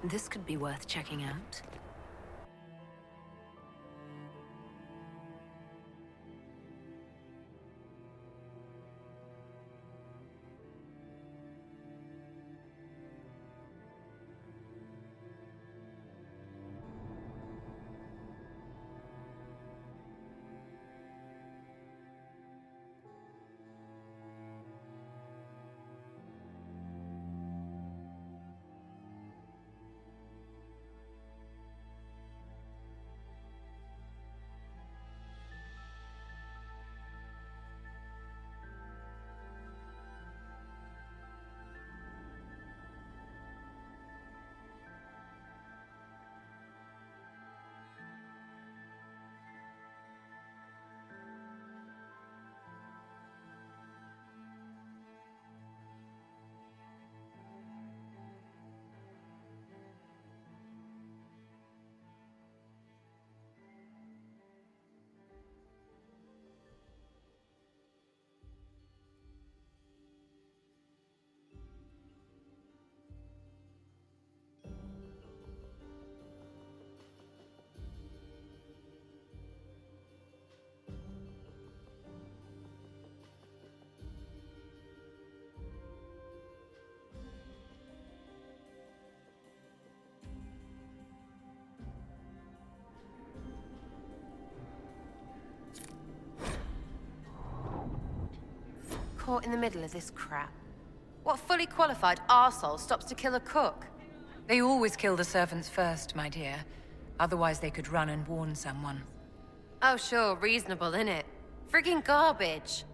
This could be worth checking out. Caught in the middle of this crap. What fully qualified arsehole stops to kill a cook? They always kill the servants first, my dear. Otherwise they could run and warn someone. Oh sure, reasonable, innit? Friggin' garbage.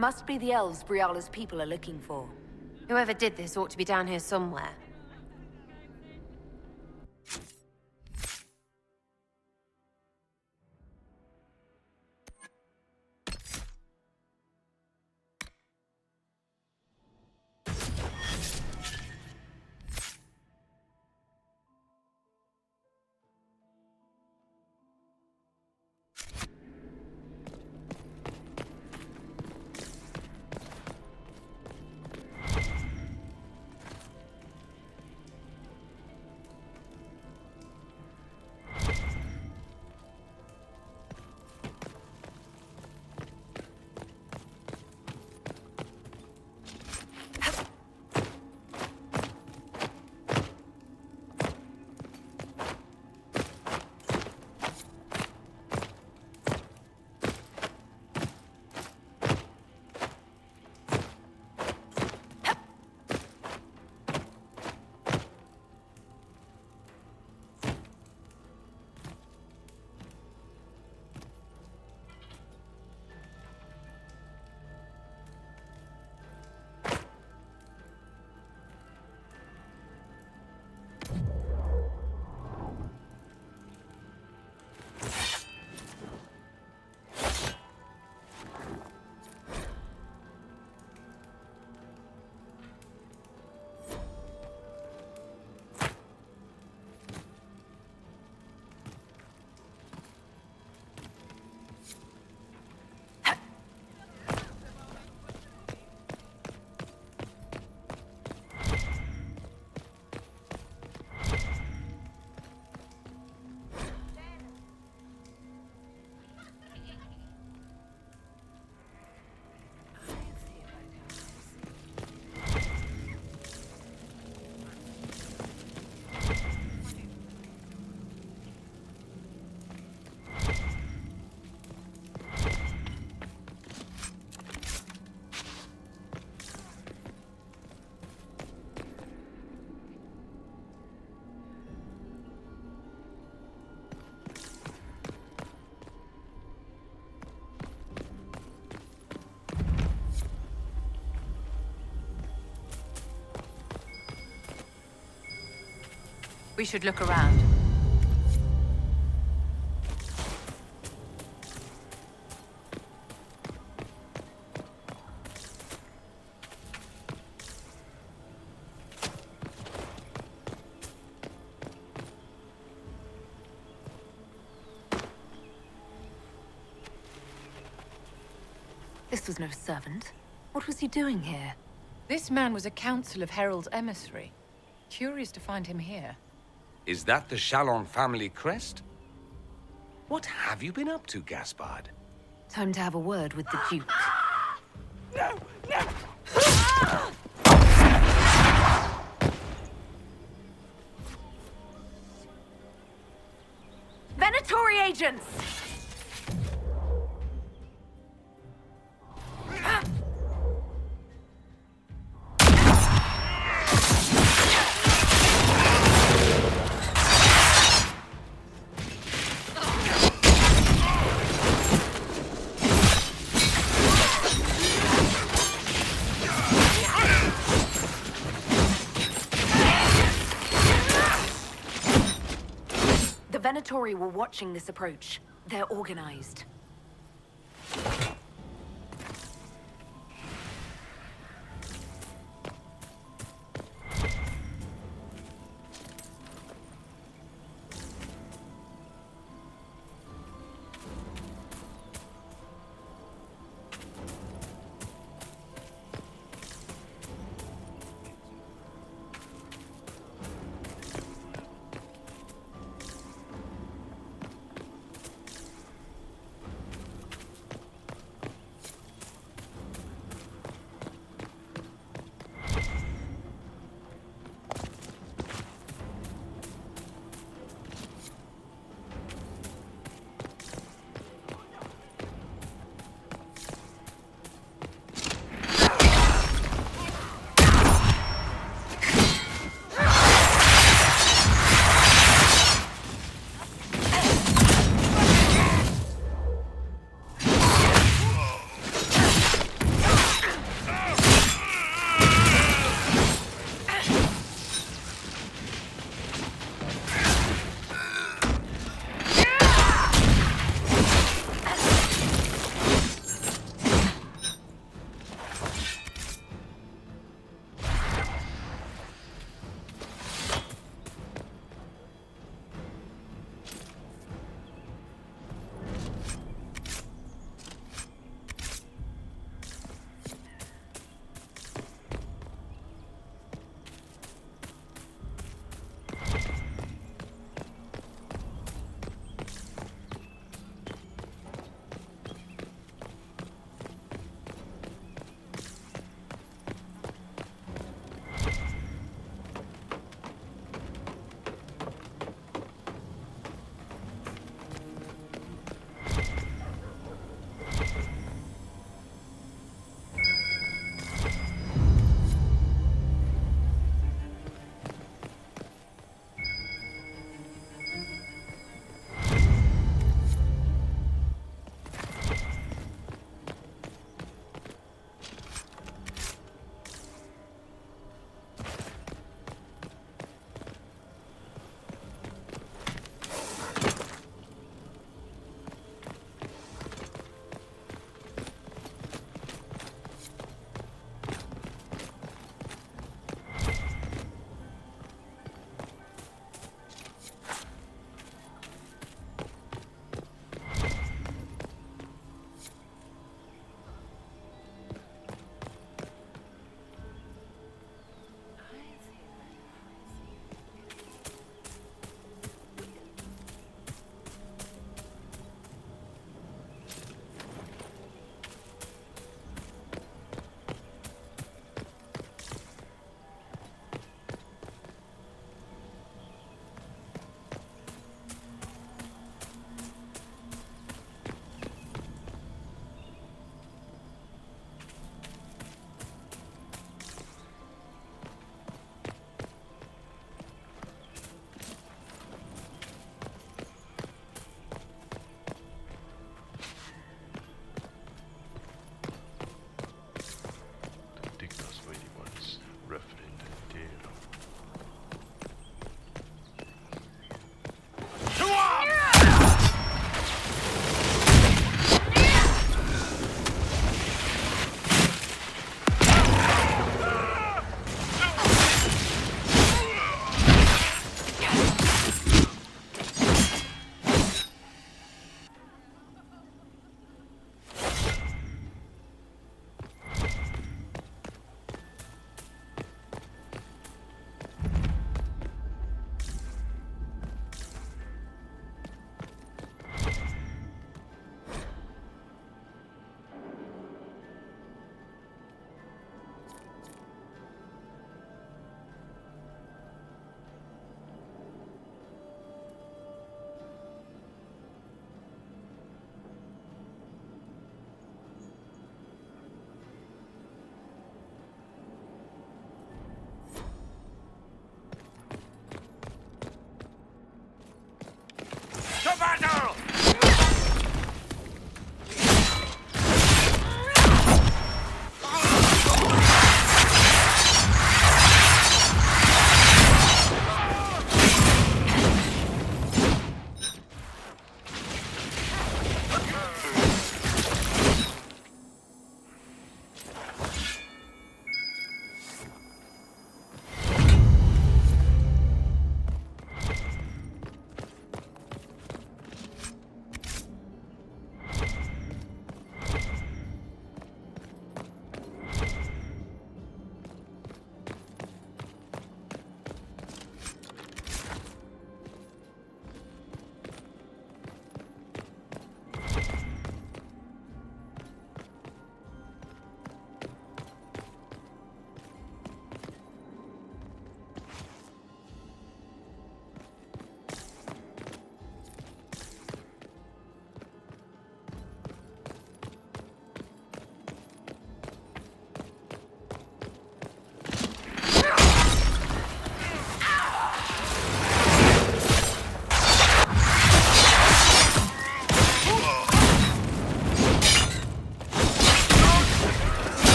Must be the elves Briala's people are looking for. Whoever did this ought to be down here somewhere. We should look around. This was no servant. What was he doing here? This man was a council of Herald's emissary. Curious to find him here. Is that the Chalon family crest? What have you been up to, Gaspard? Time to have a word with the Duke. No! No! Venatori agents! The Venatori were watching this approach. They're organized.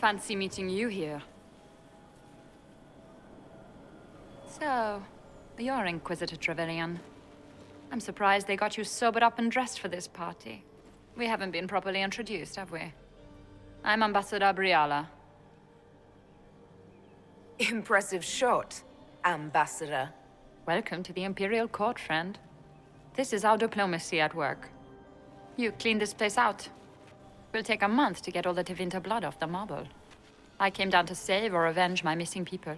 fancy meeting you here. So, you're Inquisitor Trevelyan. I'm surprised they got you sobered up and dressed for this party. We haven't been properly introduced, have we? I'm Ambassador Briala. Impressive shot, Ambassador. Welcome to the Imperial Court, friend. This is our diplomacy at work. You cleaned this place out. Will take a month to get all the Tevinter blood off the marble. I came down to save or avenge my missing people.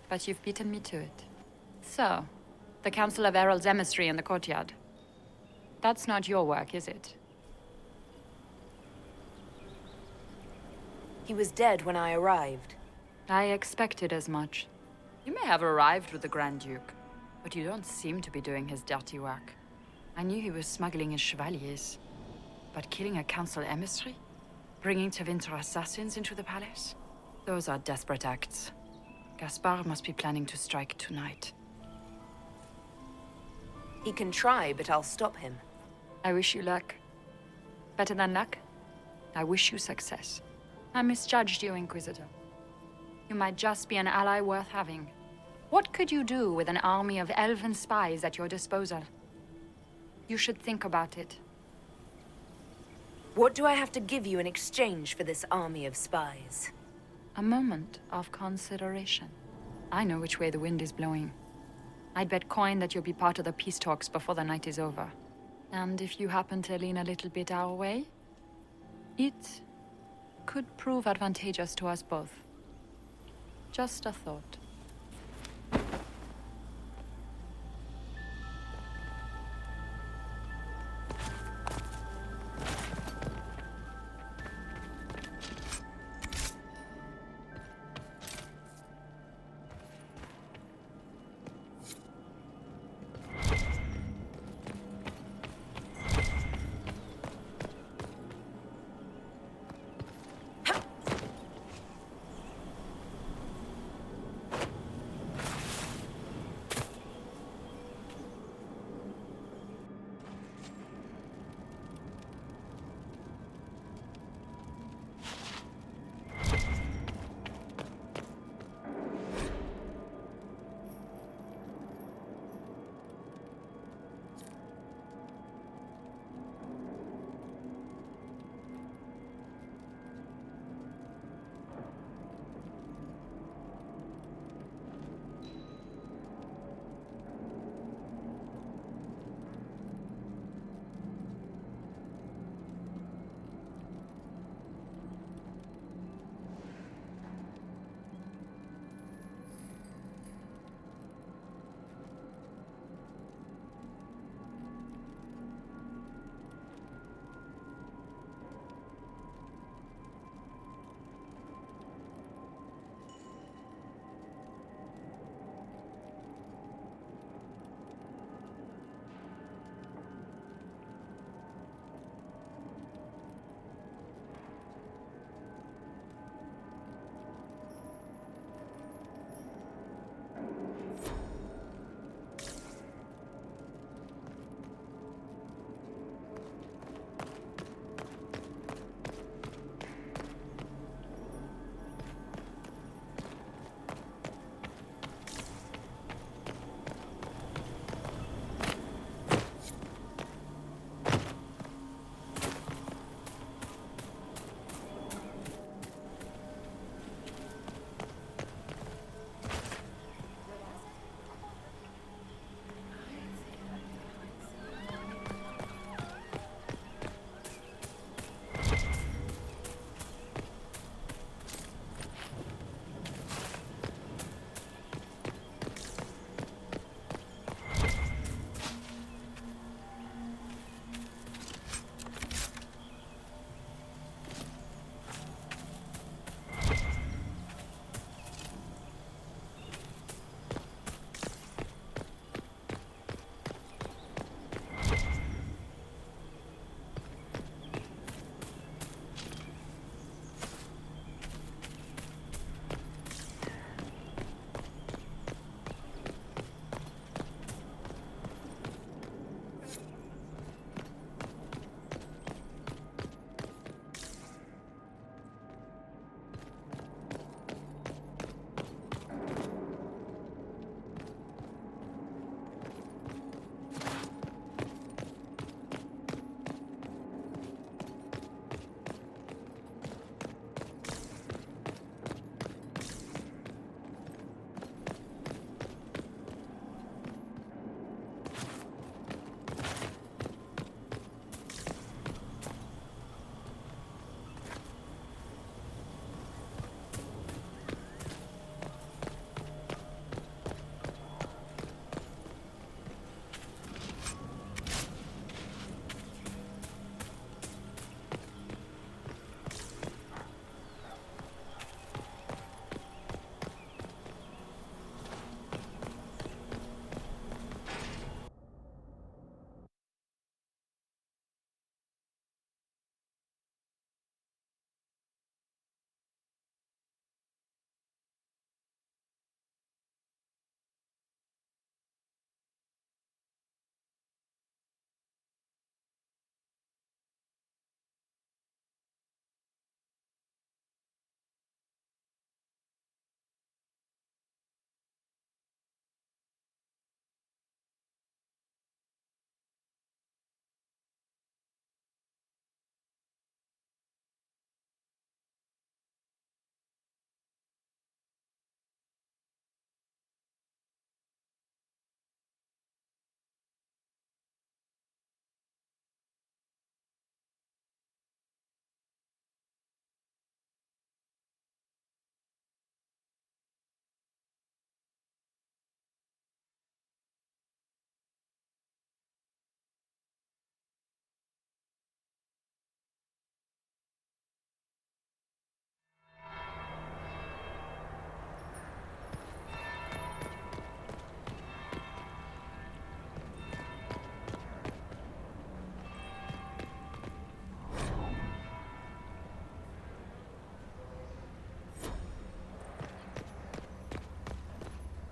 But you've beaten me to it. So, the Council of Herald's emissary in the courtyard. That's not your work, is it? He was dead when I arrived. I expected as much. You may have arrived with the Grand Duke, but you don't seem to be doing his dirty work. I knew he was smuggling his chevaliers. But killing a council emissary? Bringing Tevinter assassins into the palace? Those are desperate acts. Gaspard must be planning to strike tonight. He can try, but I'll stop him. I wish you luck. Better than luck? I wish you success. I misjudged you, Inquisitor. You might just be an ally worth having. What could you do with an army of elven spies at your disposal? You should think about it. What do I have to give you in exchange for this army of spies? A moment of consideration. I know which way the wind is blowing. I'd bet coin that you'll be part of the peace talks before the night is over. And if you happen to lean a little bit our way, it could prove advantageous to us both. Just a thought.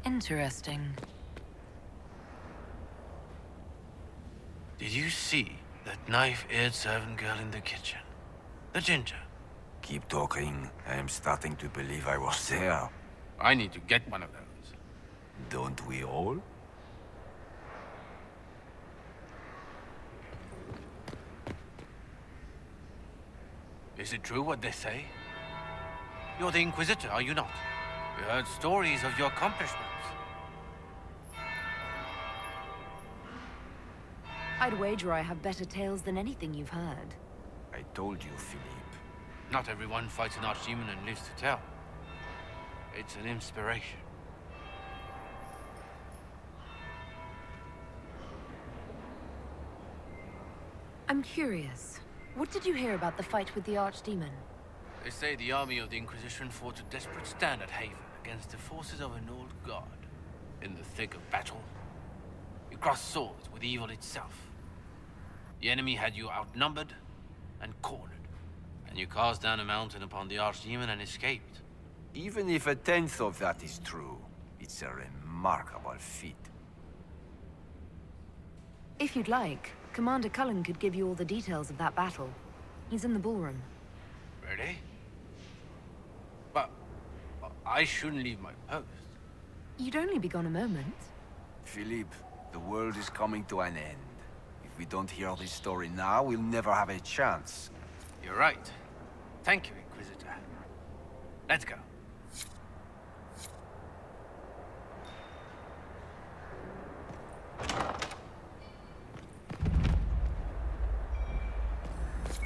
Interesting. Did you see that knife-eared servant girl in the kitchen? The ginger. Keep talking. I am starting to believe I was there. I need to get one of those. Don't we all? Is it true what they say? You're the Inquisitor, are you not? We heard stories of your accomplishments. I'd wager I have better tales than anything you've heard. I told you, Philippe. Not everyone fights an archdemon and lives to tell. It's an inspiration. I'm curious. What did you hear about the fight with the Archdemon? They say the army of the Inquisition fought a desperate stand at Haven against the forces of an old god. In the thick of battle, you crossed swords with evil itself. The enemy had you outnumbered and cornered, and you cast down a mountain upon the Archdemon and escaped. Even if a tenth of that is true, it's a remarkable feat. If you'd like, Commander Cullen could give you all the details of that battle. He's in the ballroom. Really? But I shouldn't leave my post. You'd only be gone a moment. Philippe, the world is coming to an end. If we don't hear this story now, we'll never have a chance. You're right. Thank you, Inquisitor. Let's go.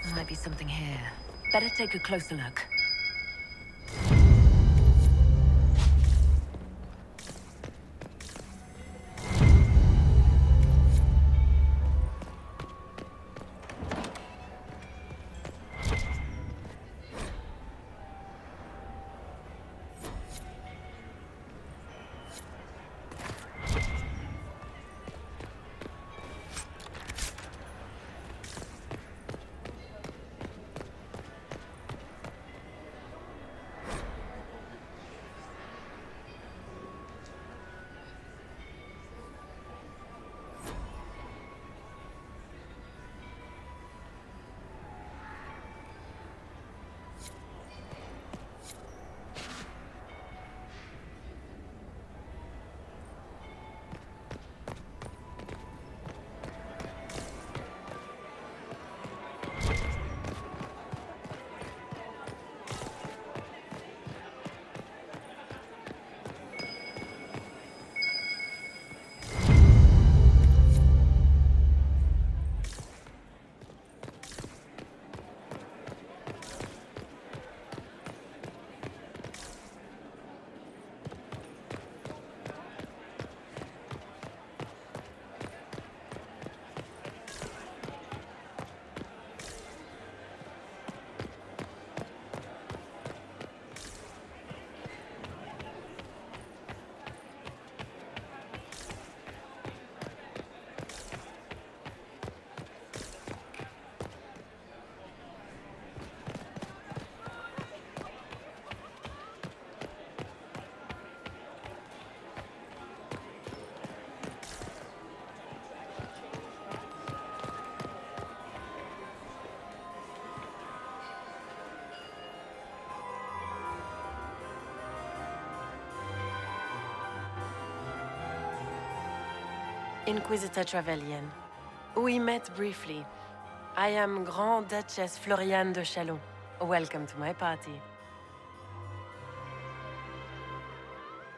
There might be something here. Better take a closer look. Inquisitor Trevelyan. We met briefly. I am Grand Duchess Floriane de Chalon. Welcome to my party.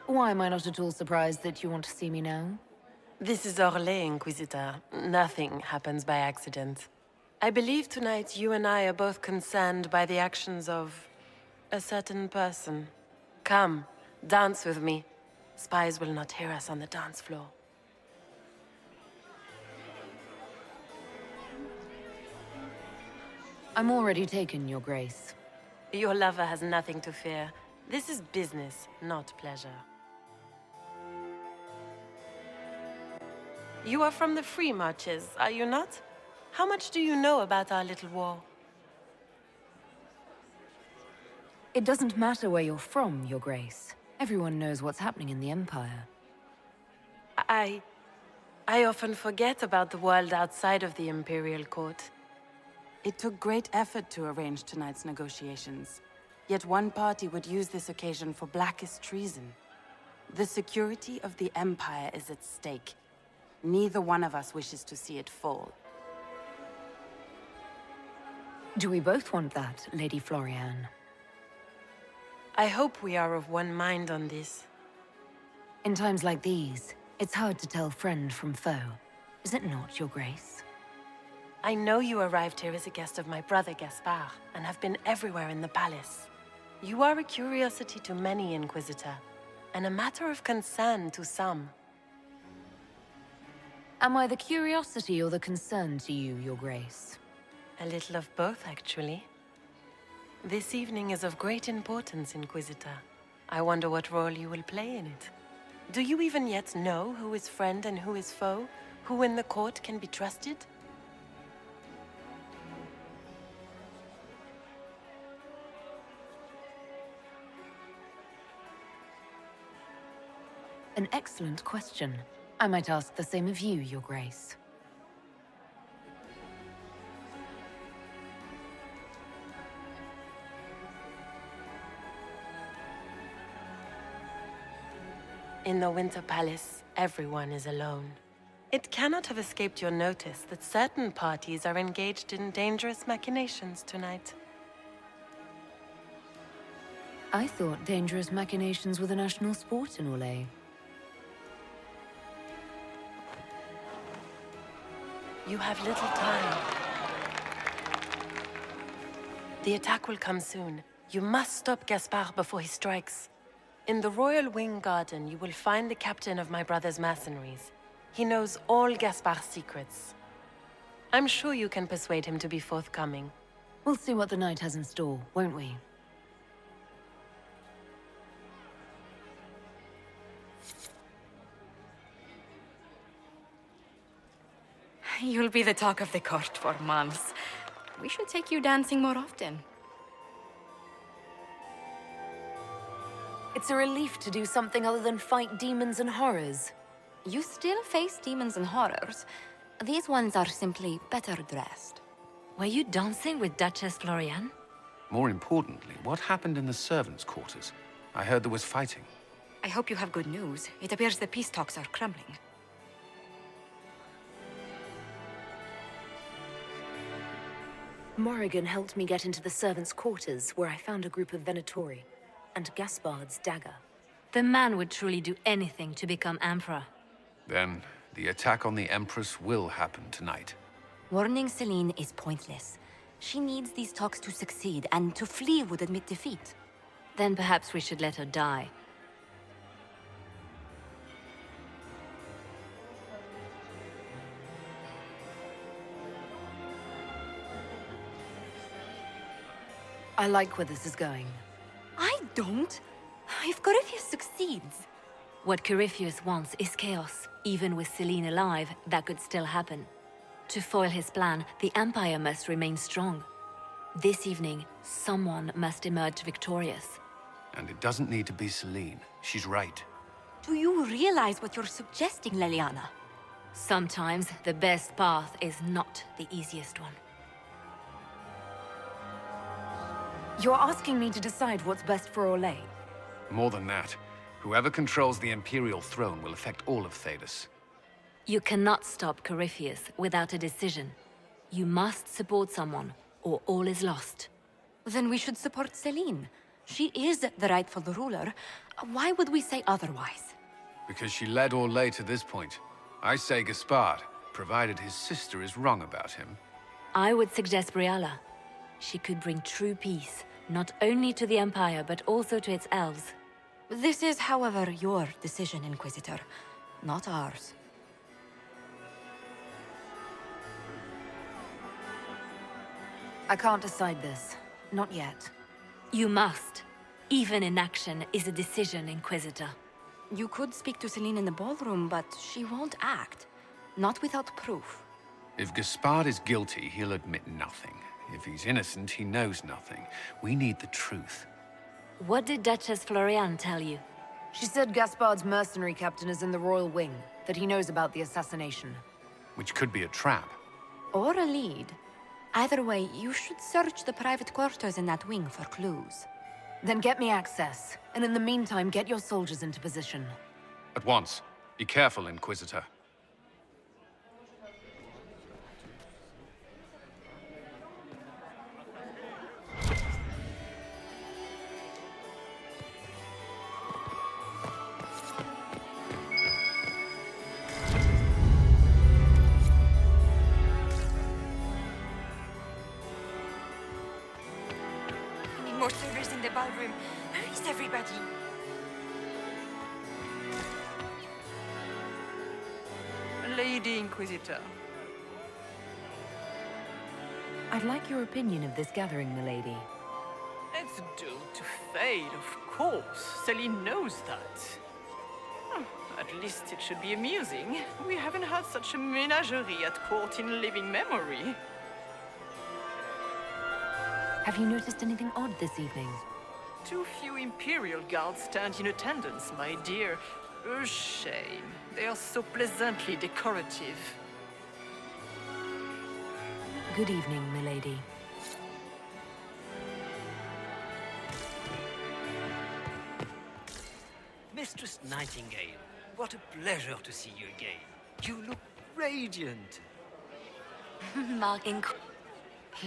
Why am I not at all surprised that you want to see me now? This is Orlais, Inquisitor. Nothing happens by accident. I believe tonight you and I are both concerned by the actions of a certain person. Come, dance with me. Spies will not hear us on the dance floor. I'm already taken, Your Grace. Your lover has nothing to fear. This is business, not pleasure. You are from the Free Marches, are you not? How much do you know about our little war? It doesn't matter where you're from, Your Grace. Everyone knows what's happening in the Empire. I often forget about the world outside of the Imperial Court. It took great effort to arrange tonight's negotiations. Yet one party would use this occasion for blackest treason. The security of the Empire is at stake. Neither one of us wishes to see it fall. Do we both want that, Lady Florian? I hope we are of one mind on this. In times like these, it's hard to tell friend from foe. Is it not, Your Grace? I know you arrived here as a guest of my brother Gaspard, and have been everywhere in the palace. You are a curiosity to many, Inquisitor, and a matter of concern to some. Am I the curiosity or the concern to you, Your Grace? A little of both, actually. This evening is of great importance, Inquisitor. I wonder what role you will play in it. Do you even yet know who is friend and who is foe? Who in the court can be trusted? An excellent question. I might ask the same of you, Your Grace. In the Winter Palace, everyone is alone. It cannot have escaped your notice that certain parties are engaged in dangerous machinations tonight. I thought dangerous machinations were the national sport in Orlais. You have little time. The attack will come soon. You must stop Gaspard before he strikes. In the Royal Wing Garden, you will find the captain of my brother's mercenaries. He knows all Gaspard's secrets. I'm sure you can persuade him to be forthcoming. We'll see what the night has in store, won't we? You'll be the talk of the court for months. We should take you dancing more often. It's a relief to do something other than fight demons and horrors. You still face demons and horrors. These ones are simply better dressed. Were you dancing with Duchess Florian? More importantly, what happened in the servants' quarters? I heard there was fighting. I hope you have good news. It appears the peace talks are crumbling. Morrigan helped me get into the servants' quarters, where I found a group of Venatori, and Gaspard's dagger. The man would truly do anything to become Emperor. Then, the attack on the Empress will happen tonight. Warning Celine is pointless. She needs these talks to succeed, and to flee would admit defeat. Then perhaps we should let her die. I like where this is going. I don't. If Corypheus succeeds... What Corypheus wants is chaos. Even with Celine alive, that could still happen. To foil his plan, the Empire must remain strong. This evening, someone must emerge victorious. And it doesn't need to be Celine. She's right. Do you realize what you're suggesting, Leliana? Sometimes the best path is not the easiest one. You're asking me to decide what's best for Orlais? More than that, whoever controls the Imperial throne will affect all of Thedas. You cannot stop Corypheus without a decision. You must support someone, or all is lost. Then we should support Celine. She is the rightful ruler. Why would we say otherwise? Because she led Orlais to this point. I say Gaspard, provided his sister is wrong about him. I would suggest Briala. She could bring true peace, not only to the Empire, but also to its elves. This is, however, your decision, Inquisitor, not ours. I can't decide this. Not yet. You must. Even inaction is a decision, Inquisitor. You could speak to Celine in the ballroom, but she won't act. Not without proof. If Gaspard is guilty, he'll admit nothing. If he's innocent, he knows nothing. We need the truth. What did Duchess Florian tell you? She said Gaspard's mercenary captain is in the Royal Wing, that he knows about the assassination. Which could be a trap. Or a lead. Either way, you should search the private quarters in that wing for clues. Then get me access, and in the meantime, get your soldiers into position. At once. Be careful, Inquisitor. More servers in the ballroom. Where is everybody? Lady Inquisitor. I'd like your opinion of this gathering, milady. It's doomed to fail, of course. Celine knows that. Oh, at least it should be amusing. We haven't had such a menagerie at court in living memory. Have you noticed anything odd this evening? Too few Imperial guards stand in attendance, my dear. A shame. They are so pleasantly decorative. Good evening, milady. Mistress Nightingale, what a pleasure to see you again. You look radiant.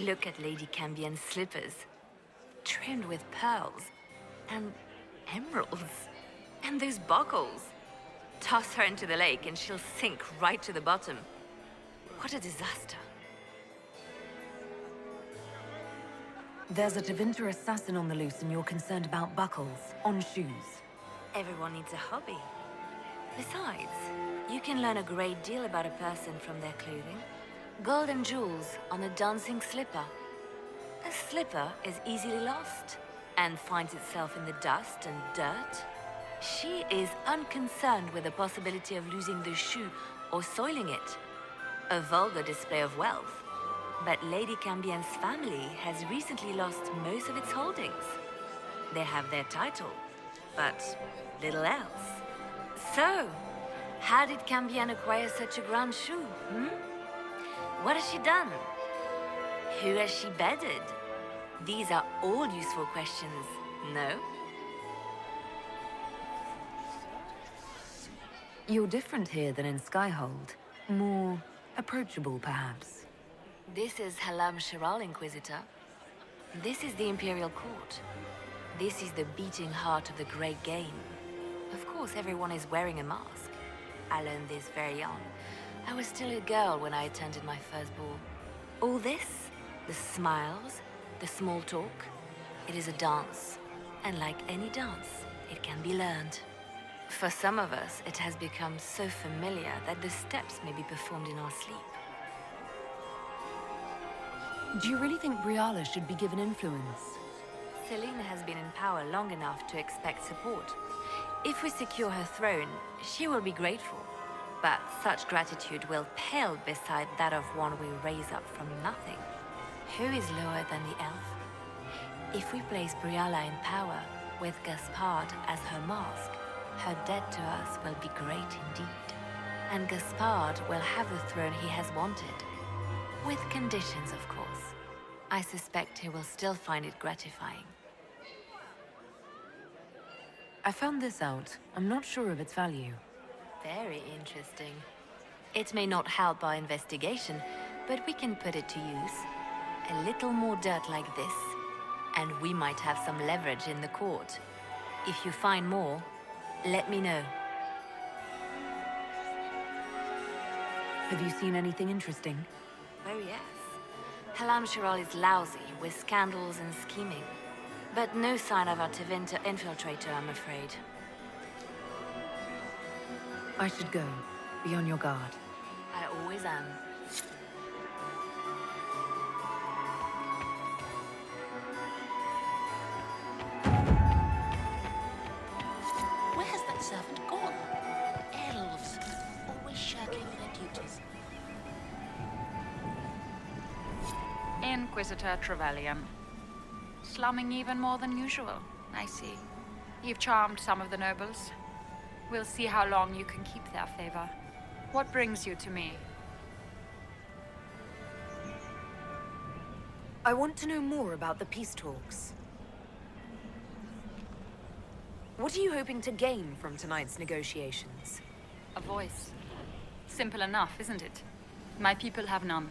Look at Lady Cambien's slippers. Trimmed with pearls. And emeralds. And those buckles. Toss her into the lake and she'll sink right to the bottom. What a disaster. There's a Tevinter assassin on the loose and you're concerned about buckles on shoes. Everyone needs a hobby. Besides, you can learn a great deal about a person from their clothing. Gold and jewels on a dancing slipper. A slipper is easily lost and finds itself in the dust and dirt. She is unconcerned with the possibility of losing the shoe or soiling it. A vulgar display of wealth. But Lady Cambien's family has recently lost most of its holdings. They have their title, but little else. So, how did Cambien acquire such a grand shoe, What has she done? Who has she bedded? These are all useful questions, no? You're different here than in Skyhold. More approachable, perhaps. This is Halam Shiral, Inquisitor. This is the Imperial Court. This is the beating heart of the Great Game. Of course, everyone is wearing a mask. I learned this very young. I was still a girl when I attended my first ball. All this, the smiles, the small talk, it is a dance. And like any dance, it can be learned. For some of us, it has become so familiar that the steps may be performed in our sleep. Do you really think Briala should be given influence? Celine has been in power long enough to expect support. If we secure her throne, she will be grateful. But such gratitude will pale beside that of one we raise up from nothing. Who is lower than the elf? If we place Briala in power, with Gaspard as her mask, her debt to us will be great indeed. And Gaspard will have the throne he has wanted. With conditions, of course. I suspect he will still find it gratifying. I found this out. I'm not sure of its value. Very interesting. It may not help our investigation, but we can put it to use. A little more dirt like this, and we might have some leverage in the court. If you find more, let me know. Have you seen anything interesting? Oh yes. Halam Shiral is lousy with scandals and scheming. But no sign of a Tevinter infiltrator, I'm afraid. I should go. Be on your guard. I always am. Where has that servant gone? Elves, always shirking their duties. Inquisitor Trevelyan. Slumming even more than usual, I see. You've charmed some of the nobles. We'll see how long you can keep their favor. What brings you to me? I want to know more about the peace talks. What are you hoping to gain from tonight's negotiations? A voice. Simple enough, isn't it? My people have none.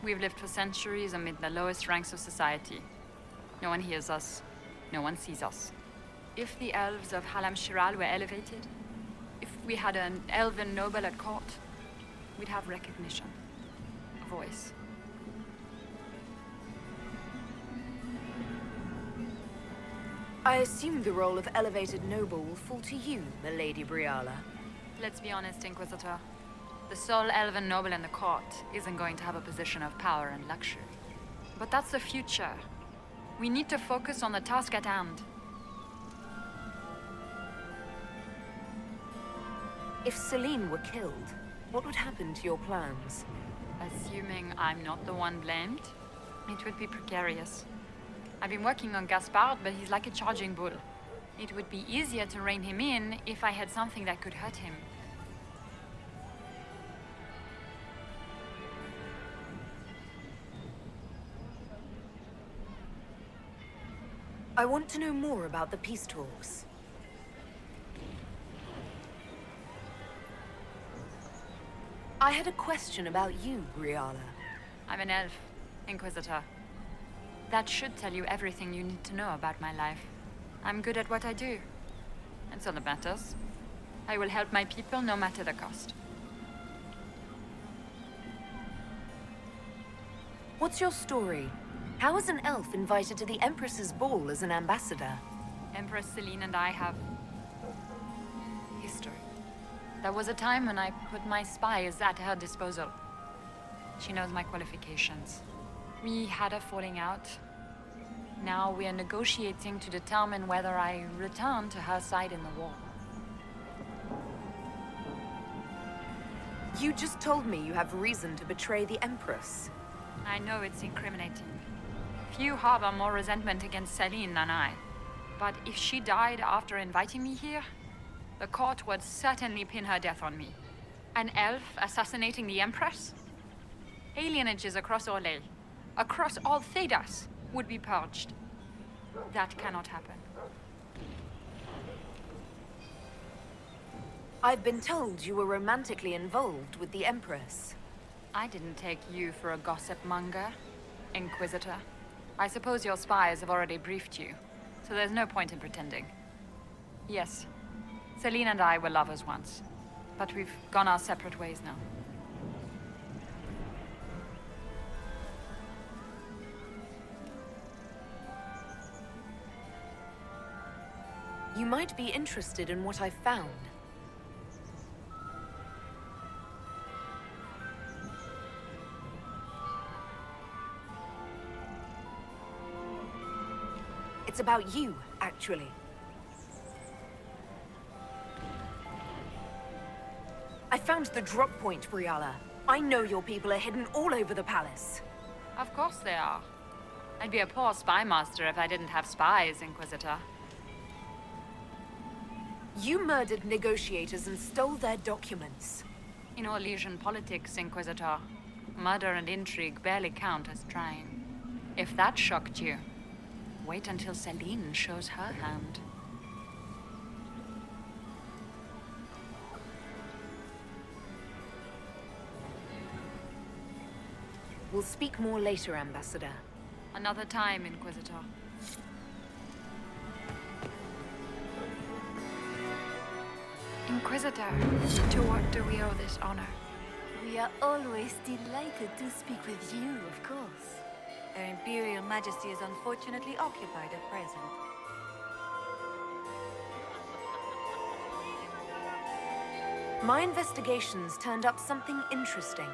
We've lived for centuries amid the lowest ranks of society. No one hears us. No one sees us. If the elves of Halam Shiral were elevated, if we had an elven noble at court, we'd have recognition. A voice. I assume the role of elevated noble will fall to you, Milady Briala. Let's be honest, Inquisitor. The sole elven noble in the court isn't going to have a position of power and luxury. But that's the future. We need to focus on the task at hand. If Celine were killed, what would happen to your plans? Assuming I'm not the one blamed, it would be precarious. I've been working on Gaspard, but he's like a charging bull. It would be easier to rein him in if I had something that could hurt him. I want to know more about the peace talks. I had a question about you, Briala. I'm an elf, Inquisitor. That should tell you everything you need to know about my life. I'm good at what I do. And so that matters. I will help my people no matter the cost. What's your story? How is an elf invited to the Empress's ball as an ambassador? Empress Celine and I have... history. There was a time when I put my spies at her disposal. She knows my qualifications. We had a falling out. Now we are negotiating to determine whether I return to her side in the war. You just told me you have reason to betray the Empress. I know it's incriminating. Few harbor more resentment against Celine than I. But if she died after inviting me here, the court would certainly pin her death on me. An elf assassinating the Empress? Alienages across Orlais, across all Thedas, would be purged. That cannot happen. I've been told you were romantically involved with the Empress. I didn't take you for a gossip monger, Inquisitor. I suppose your spies have already briefed you, so there's no point in pretending. Yes, Celine and I were lovers once, but we've gone our separate ways now. You might be interested in what I've found. It's about you, actually. I found the drop point, Briala. I know your people are hidden all over the palace. Of course they are. I'd be a poor spy master if I didn't have spies, Inquisitor. You murdered negotiators and stole their documents. In Orlesian politics, Inquisitor, murder and intrigue barely count as trying. If that shocked you, wait until Celine shows her hand. We'll speak more later, Ambassador. Another time, Inquisitor. Inquisitor, to what do we owe this honor? We are always delighted to speak with you, of course. Her Imperial Majesty is unfortunately occupied at present. My investigations turned up something interesting.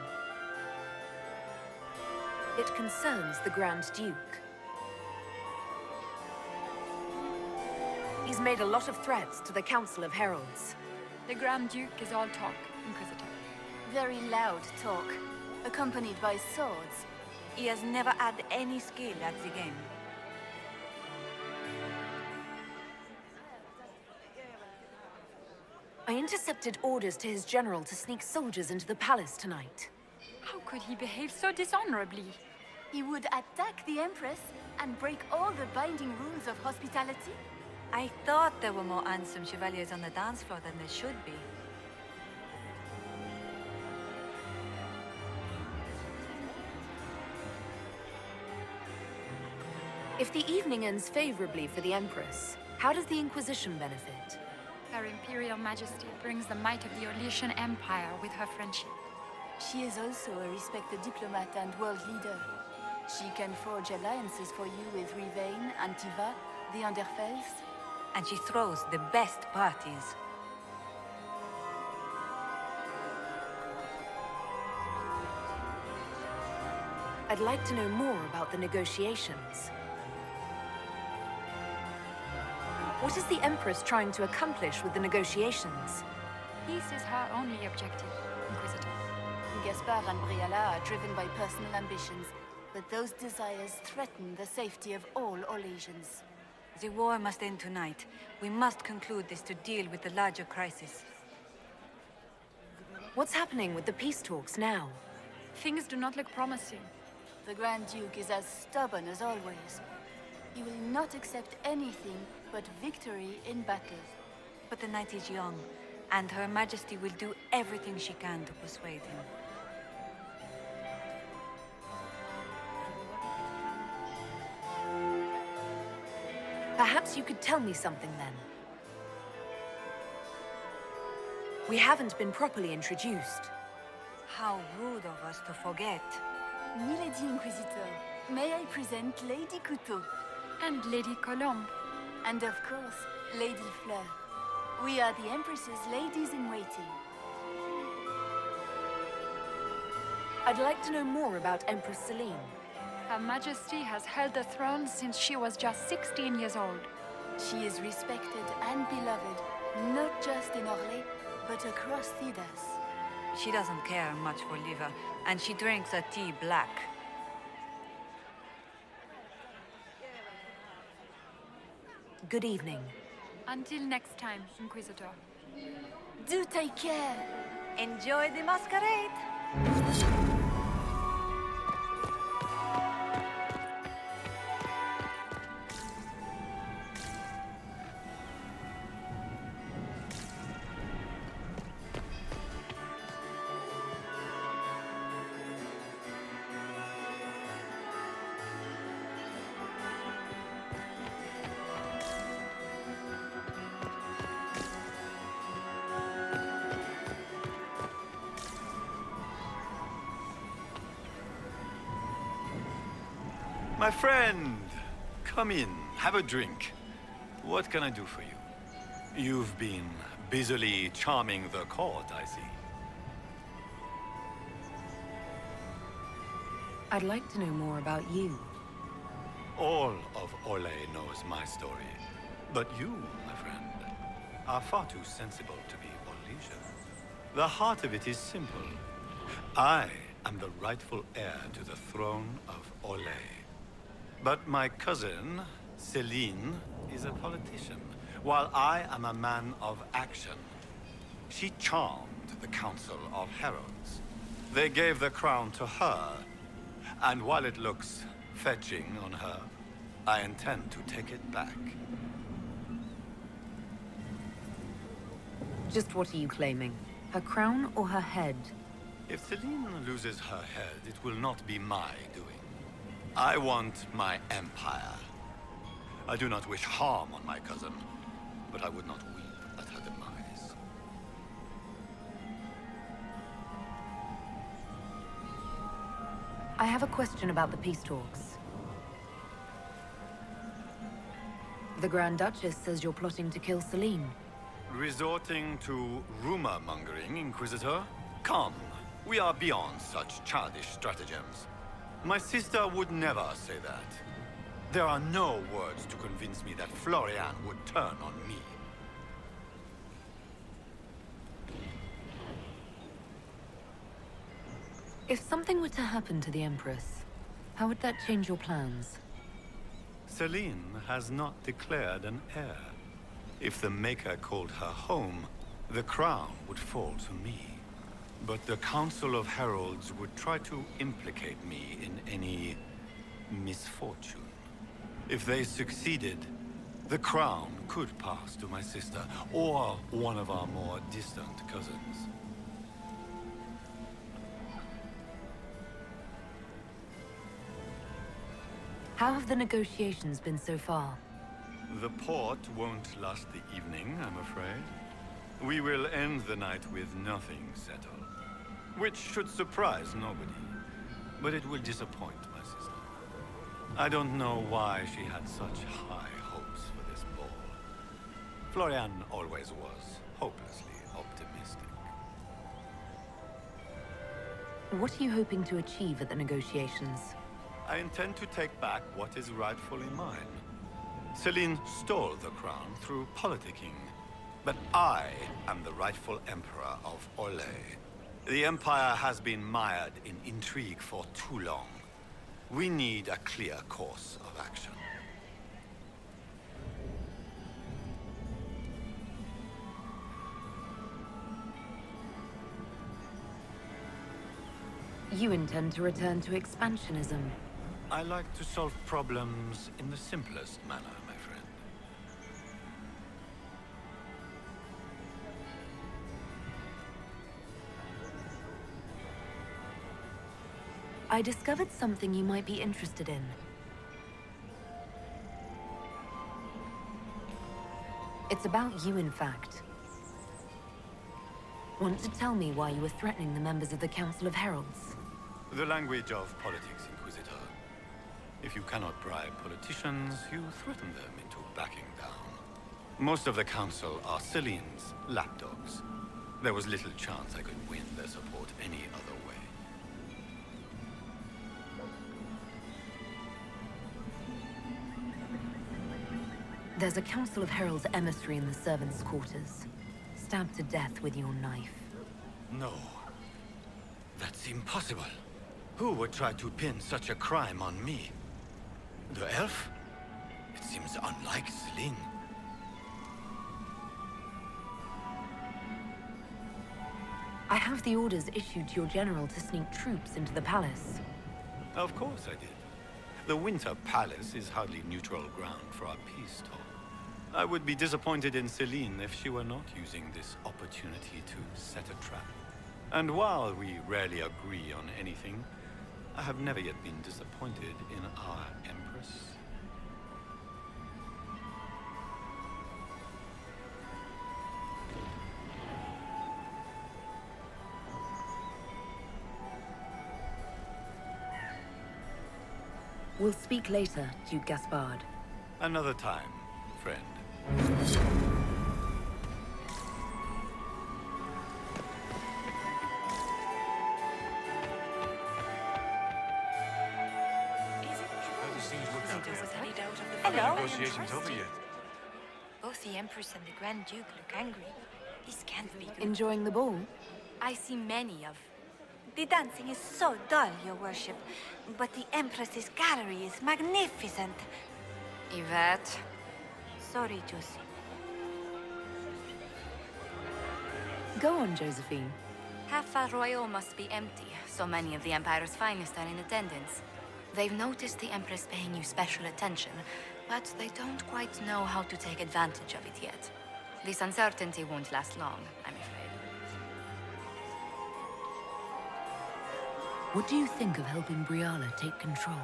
It concerns the Grand Duke. He's made a lot of threats to the Council of Heralds. The Grand Duke is all talk, Inquisitor. Very loud talk, accompanied by swords. He has never had any skill at the game. I intercepted orders to his general to sneak soldiers into the palace tonight. How could he behave so dishonorably? He would attack the Empress and break all the binding rules of hospitality? I thought there were more handsome chevaliers on the dance floor than there should be. If the evening ends favorably for the Empress, how does the Inquisition benefit? Her Imperial Majesty brings the might of the Orlesian Empire with her friendship. She is also a respected diplomat and world leader. She can forge alliances for you with Rivain, Antiva, the Underfells. And she throws the best parties. I'd like to know more about the negotiations. What is the Empress trying to accomplish with the negotiations? Peace is her only objective, Inquisitor. Gaspard and Briala are driven by personal ambitions, but those desires threaten the safety of all Orlesians. The war must end tonight. We must conclude this to deal with the larger crisis. What's happening with the peace talks now? Things do not look promising. The Grand Duke is as stubborn as always. He will not accept anything but victory in battle. But the night is young, and Her Majesty will do everything she can to persuade him. Perhaps you could tell me something then. We haven't been properly introduced. How rude of us to forget. Milady Inquisitor, may I present Lady Couteau? And Lady Colombe. And of course, Lady Fleur. We are the Empress's ladies-in-waiting. I'd like to know more about Empress Celine. Her Majesty has held the throne since she was just 16 years old. She is respected and beloved, not just in Orlais, but across Thedas. She doesn't care much for liver, and she drinks her tea black. Good evening. Until next time, Inquisitor. Do take care. Enjoy the masquerade. My friend, come in, have a drink. What can I do for you? You've been busily charming the court, I see. I'd like to know more about you. All of Orlais knows my story. But you, my friend, are far too sensible to be Orlesian. The heart of it is simple. I am the rightful heir to the throne of Orlais. But my cousin, Celine, is a politician, while I am a man of action. She charmed the Council of Heralds. They gave the crown to her, and while it looks fetching on her, I intend to take it back. Just what are you claiming? Her crown or her head? If Celine loses her head, it will not be my doing. I want my empire. I do not wish harm on my cousin, but I would not weep at her demise. I have a question about the peace talks. The Grand Duchess says you're plotting to kill Celine. Resorting to rumor-mongering, Inquisitor? Come, we are beyond such childish stratagems. My sister would never say that. There are no words to convince me that Florian would turn on me. If something were to happen to the Empress, how would that change your plans? Celine has not declared an heir. If the Maker called her home, the crown would fall to me. But the Council of Heralds would try to implicate me in any misfortune. If they succeeded, the crown could pass to my sister, or one of our more distant cousins. How have the negotiations been so far? The port won't last the evening, I'm afraid. We will end the night with nothing settled. Which should surprise nobody. But it will disappoint my sister. I don't know why she had such high hopes for this ball. Florian always was hopelessly optimistic. What are you hoping to achieve at the negotiations? I intend to take back what is rightfully mine. Celine stole the crown through politicking. But I am the rightful emperor of Orlais. The Empire has been mired in intrigue for too long. We need a clear course of action. You intend to return to expansionism? I like to solve problems in the simplest manner, my friend. I discovered something you might be interested in. It's about you, in fact. Want to tell me why you were threatening the members of the Council of Heralds? The language of politics, Inquisitor. If you cannot bribe politicians, you threaten them into backing down. Most of the Council are Celine's lapdogs. There was little chance I could win their support any other way. There's a Council of Heralds emissary in the servants' quarters. Stabbed to death with your knife. No. That's impossible. Who would try to pin such a crime on me? The elf? It seems unlike Celine. I have the orders issued to your general to sneak troops into the palace. Of course I did. The Winter Palace is hardly neutral ground for our peace talk. I would be disappointed in Celine if she were not using this opportunity to set a trap. And while we rarely agree on anything, I have never yet been disappointed in our Empress. We'll speak later, Duke Gaspard. Another time, friend. Hello. Negotiations over yet? Both the Empress and the Grand Duke look angry. This can't be good. Enjoying the ball? I see many of. The dancing is so dull, Your Worship. But the Empress's gallery is magnificent. Yvette. Sorry, Josie. Go on, Josephine. Half Royal must be empty. So many of the Empire's finest are in attendance. They've noticed the Empress paying you special attention, but they don't quite know how to take advantage of it yet. This uncertainty won't last long, I'm afraid. What do you think of helping Briala take control?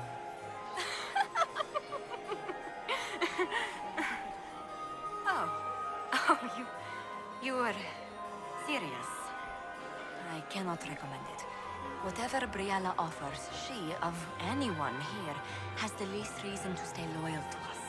You were serious. I cannot recommend it. Whatever Briala offers, she, of anyone here, has the least reason to stay loyal to us.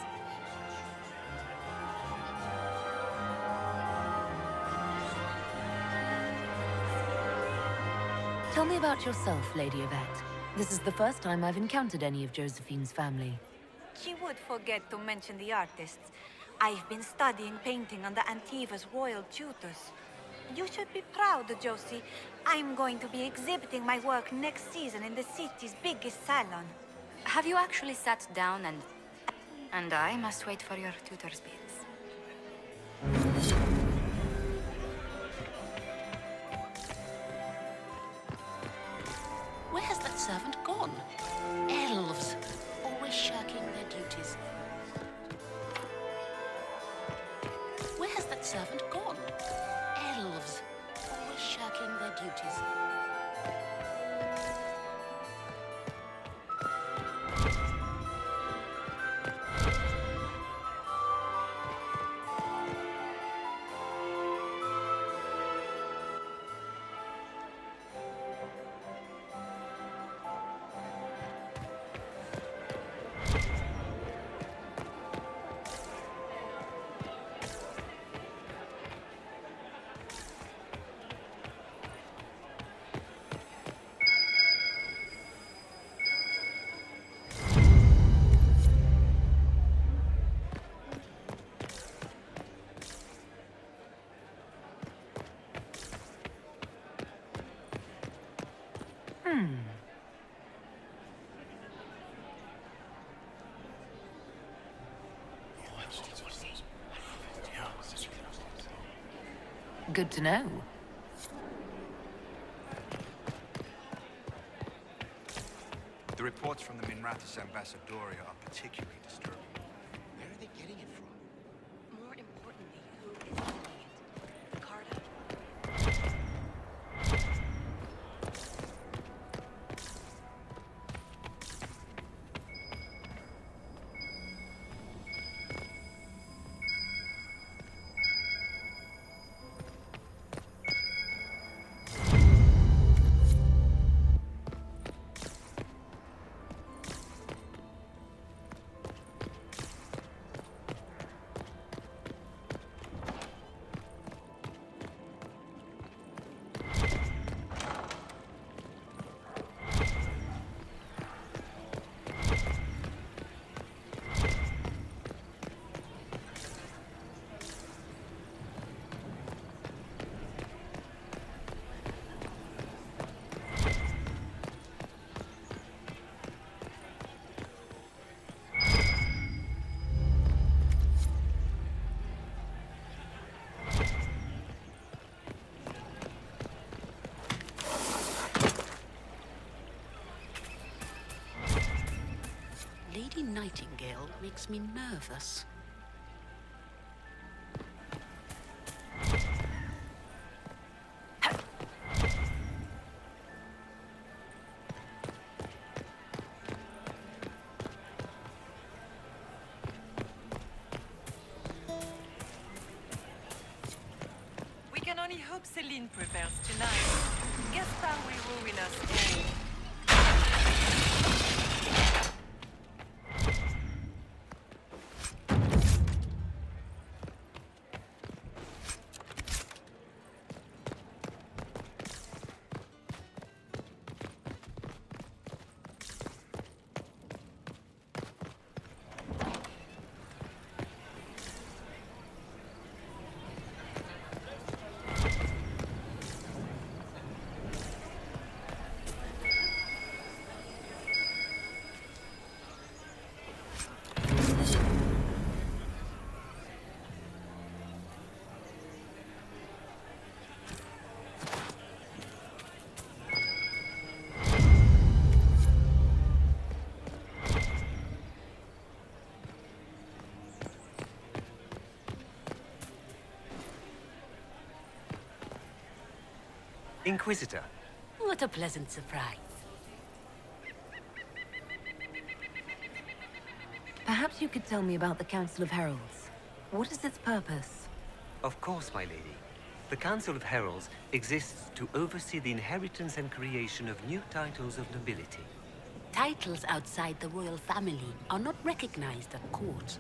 Tell me about yourself, Lady Yvette. This is the first time I've encountered any of Josephine's family. She would forget to mention the artists. I've been studying painting under Antiva's royal tutors. You should be proud, Josie. I'm going to be exhibiting my work next season in the city's biggest salon. Have you actually sat down and I must wait for your tutor's bills. Good to know. The reports from the Minrathous Ambassadoria are particularly disturbing. Where are they getting it from? More importantly, who is sending it? Carta? Lady Nightingale makes me nervous. We can only hope Celine prevails tonight. Gaspard will ruin us all. Inquisitor. What a pleasant surprise. Perhaps you could tell me about the Council of Heralds. What is its purpose? Of course, my lady. The Council of Heralds exists to oversee the inheritance and creation of new titles of nobility. Titles outside the royal family are not recognized at court,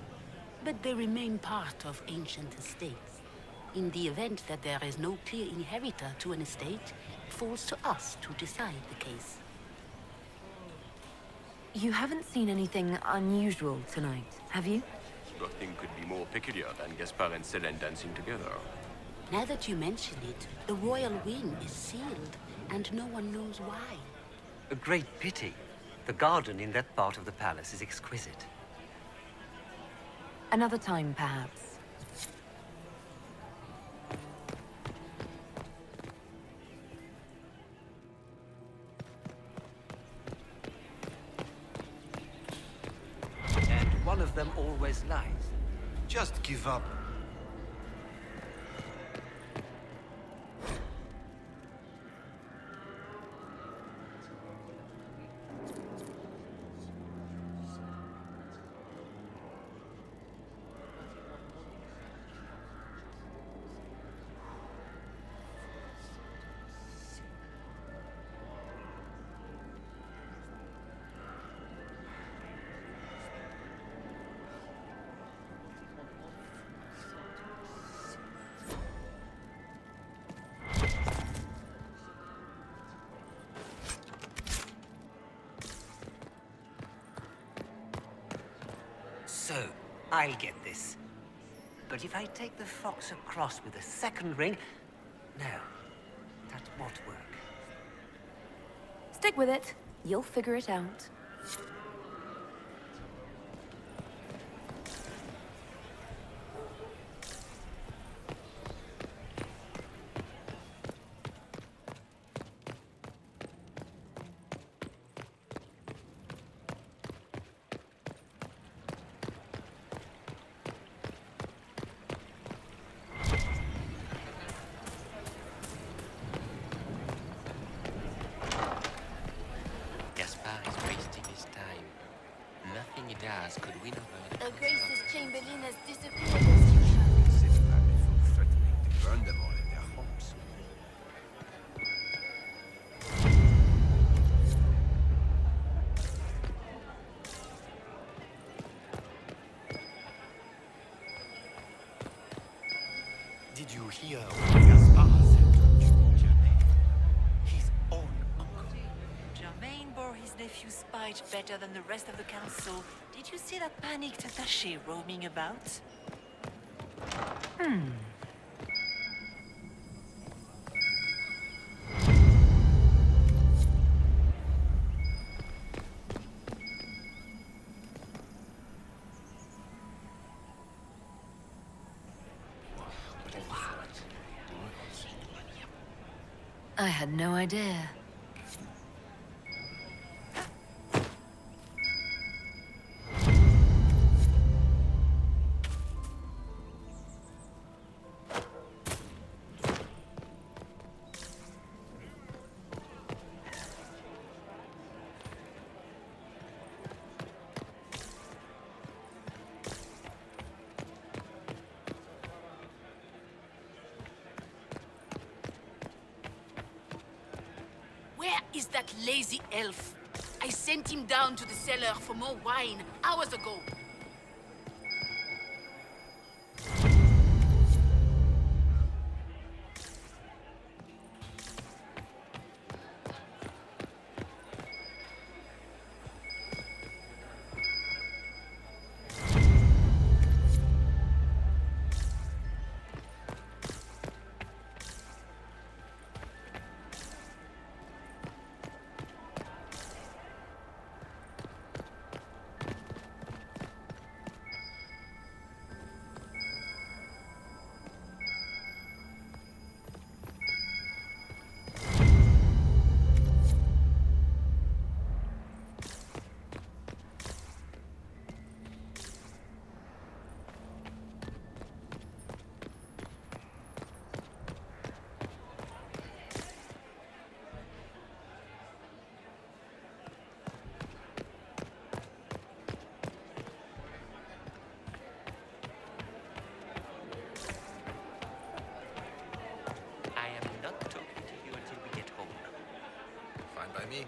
but they remain part of ancient estates. In the event that there is no clear inheritor to an estate, it falls to us to decide the case. You haven't seen anything unusual tonight, have you? Nothing could be more peculiar than Gaspard and Selene dancing together. Now that you mention it, the royal wing is sealed, and no one knows why. A great pity. The garden in that part of the palace is exquisite. Another time, perhaps. One of them always lies. Just give up. So, I'll get this. But if I take the fox across with a second ring... No, that won't work. Stick with it. You'll figure it out. could win over the A graceless Chamberlain has disappeared as usual. City man before threatening to burn them all in their homes. Did you hear what Gaspar said to Germain? His own uncle. Germain bore his nephew's spite better than the rest of the council. Did you see that panicked attaché roaming about? I had no idea. Where is that lazy elf? I sent him down to the cellar for more wine hours ago. I am not talking to you until we get home. Fine by me.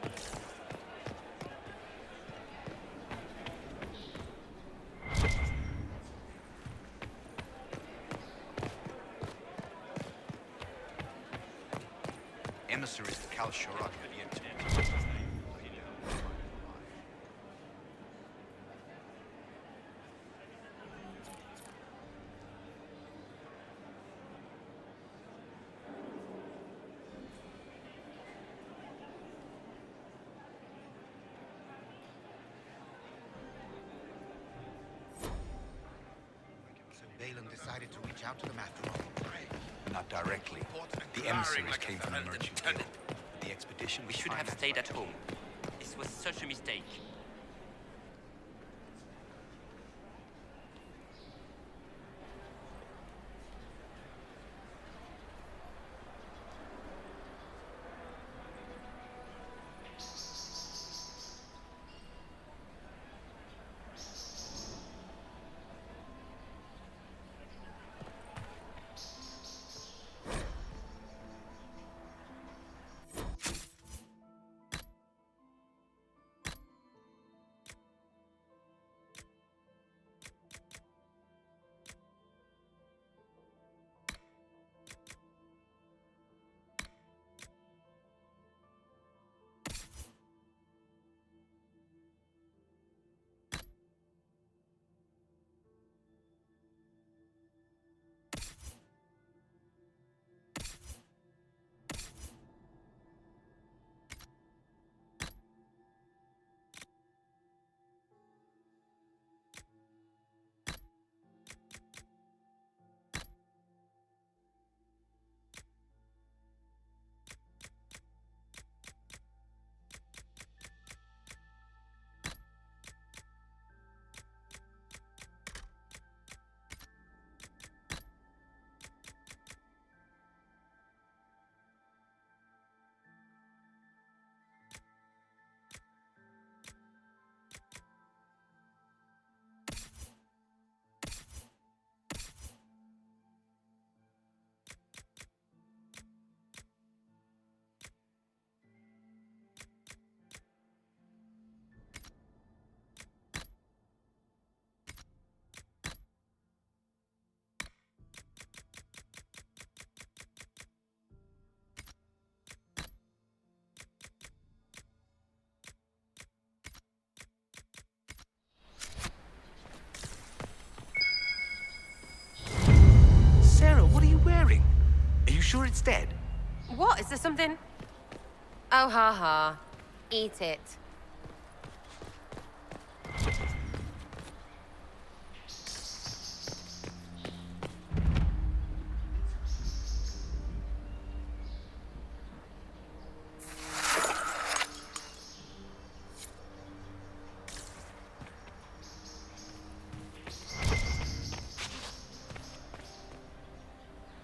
Emissaries to Kal Sharuk have yet to be. Balin decided to reach out to them after all. Not directly. The emissaries came from the merchant guild. The expedition We was should have financed stayed by at home. This was such a mistake. sure it's dead? What? Is there something? Oh, ha ha. Eat it.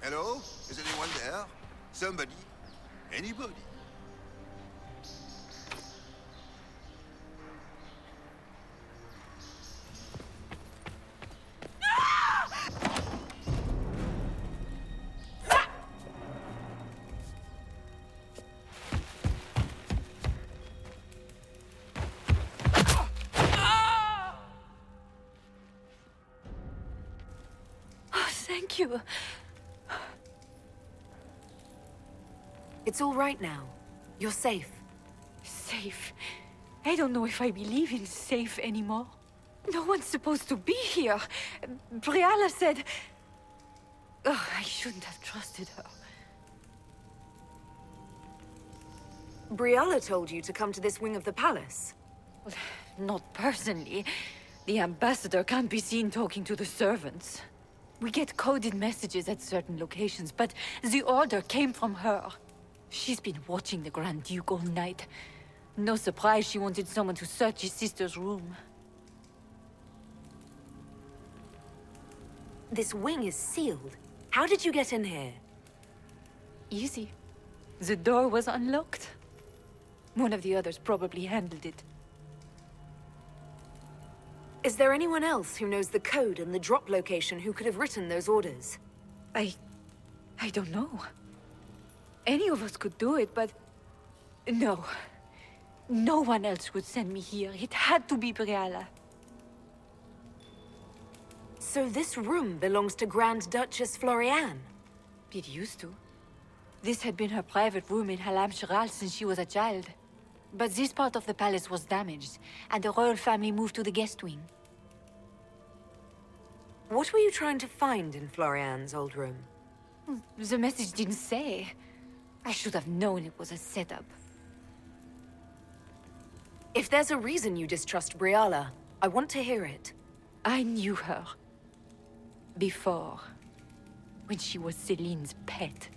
Hello? Is anyone there? Somebody? Anybody? Oh, thank you. It's all right now. You're safe. Safe? I don't know if I believe in safe anymore. No one's supposed to be here. Briala said... Oh, I shouldn't have trusted her. Briala told you to come to this wing of the palace? Well, not personally. The ambassador can't be seen talking to the servants. We get coded messages at certain locations, but the order came from her. She's been watching the Grand Duke all night. No surprise she wanted someone to search his sister's room. This wing is sealed. How did you get in here? Easy. The door was unlocked. One of the others probably handled it. Is there anyone else who knows the code and the drop location who could have written those orders? I don't know. Any of us could do it, but... No. No one else would send me here. It had to be Briala. So this room belongs to Grand Duchess Floriane? It used to. This had been her private room in Halam Shiral since she was a child. But this part of the palace was damaged, and the royal family moved to the guest wing. What were you trying to find in Floriane's old room? The message didn't say. I should have known it was a setup. If there's a reason you distrust Briala, I want to hear it. I knew her. Before. When she was Celine's pet.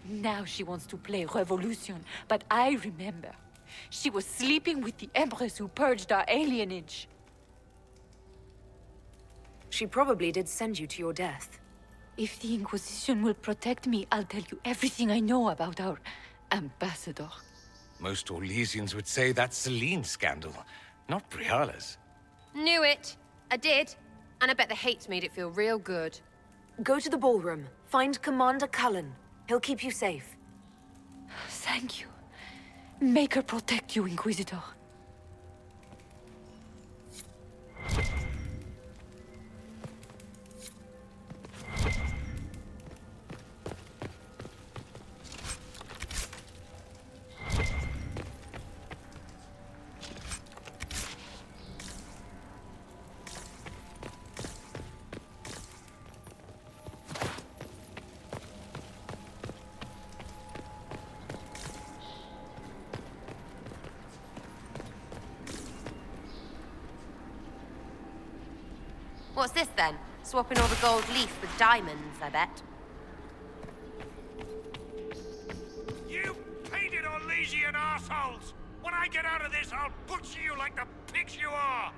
Now she wants to play revolution, but I remember. She was sleeping with the Empress who purged our alienage. She probably did send you to your death. If the Inquisition will protect me, I'll tell you everything I know about our ambassador. Most Orlesians would say that's Celine's scandal, not Briala's. Knew it. I did. And I bet the hate's made it feel real good. Go to the ballroom. Find Commander Cullen. He'll keep you safe. Thank you. Make her protect you, Inquisitor. What's this then? Swapping all the gold leaf with diamonds, I bet. You painted Orlesian assholes! When I get out of this, I'll butcher you like the pigs you are!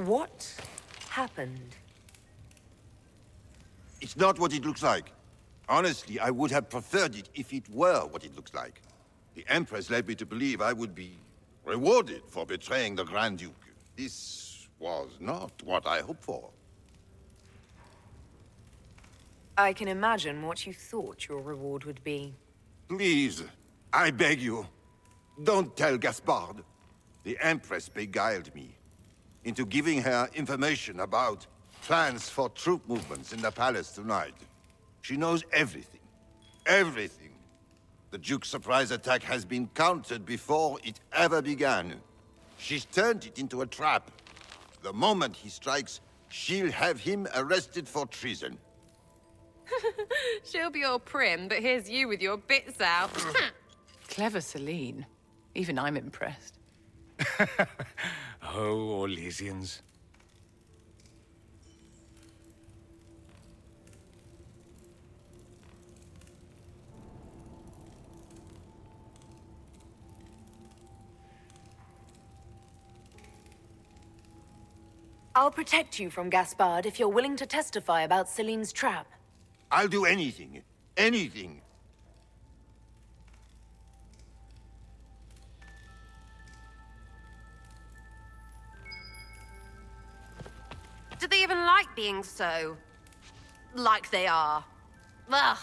What happened? It's not what it looks like. Honestly, I would have preferred it if it were what it looks like. The Empress led me to believe I would be rewarded for betraying the Grand Duke. This was not what I hoped for. I can imagine what you thought your reward would be. Please, I beg you, don't tell Gaspard. The Empress beguiled me into giving her information about plans for troop movements in the palace tonight. She knows everything. Everything. The Duke's surprise attack has been countered before it ever began. She's turned it into a trap. The moment he strikes, she'll have him arrested for treason. She'll be all prim, but here's you with your bits out. Clever Celine. Even I'm impressed. Oh, Orlesians. I'll protect you from Gaspard if you're willing to testify about Celine's trap. I'll do anything. Anything. Do they even like being so... like they are? Ugh.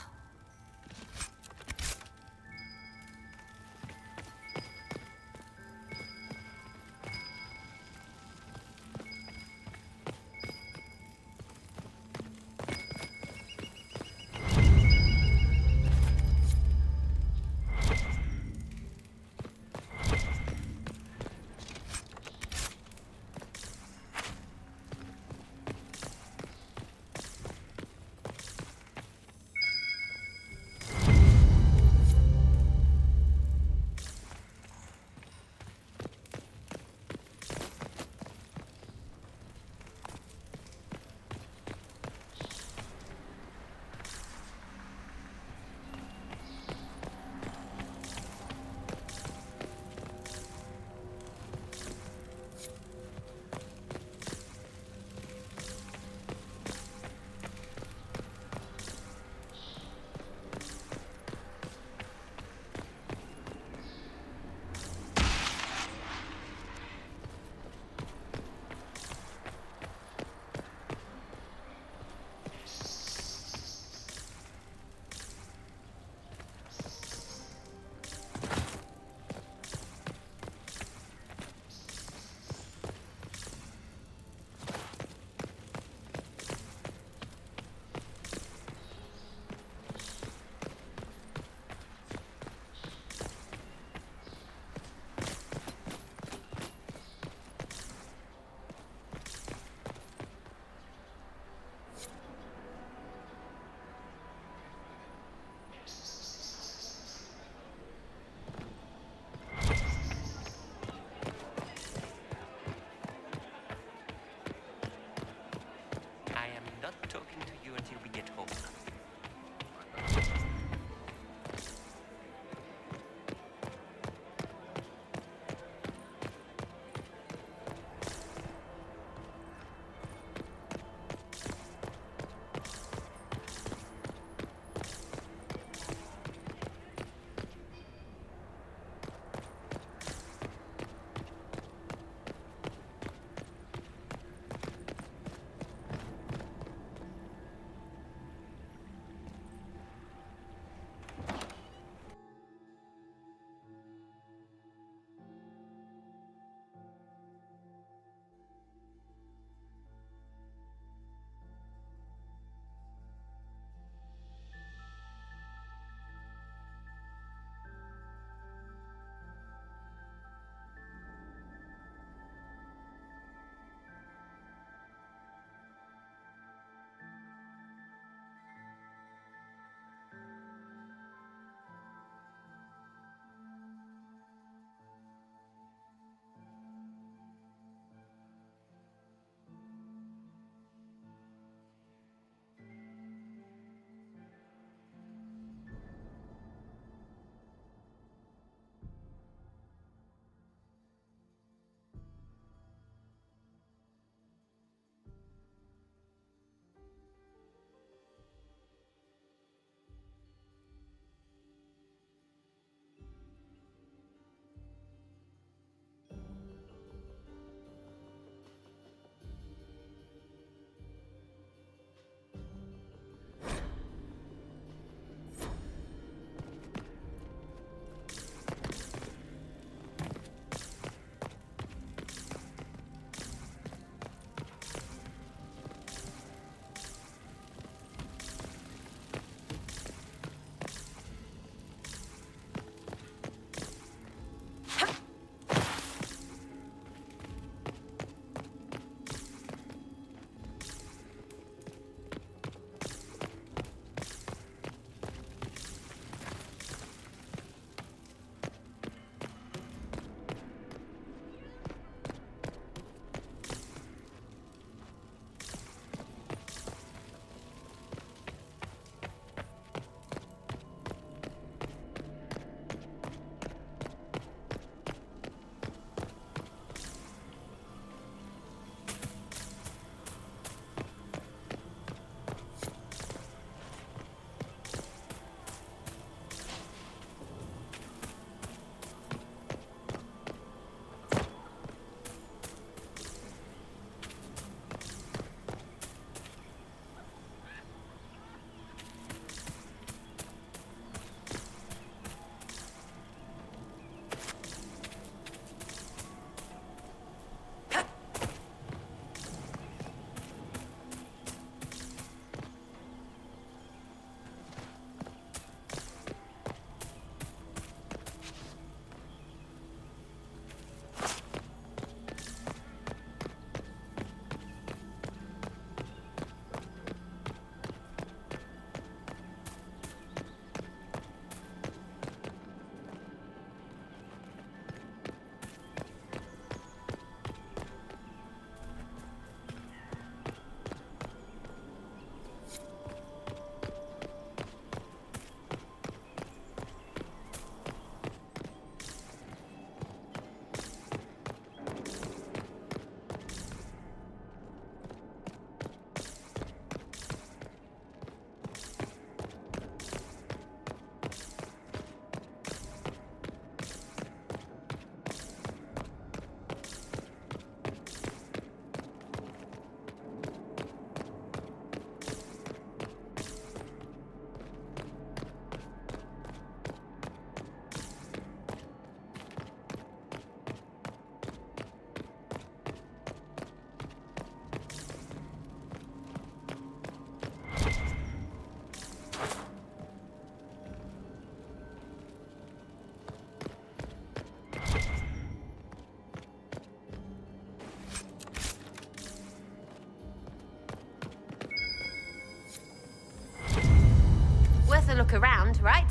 look around, right?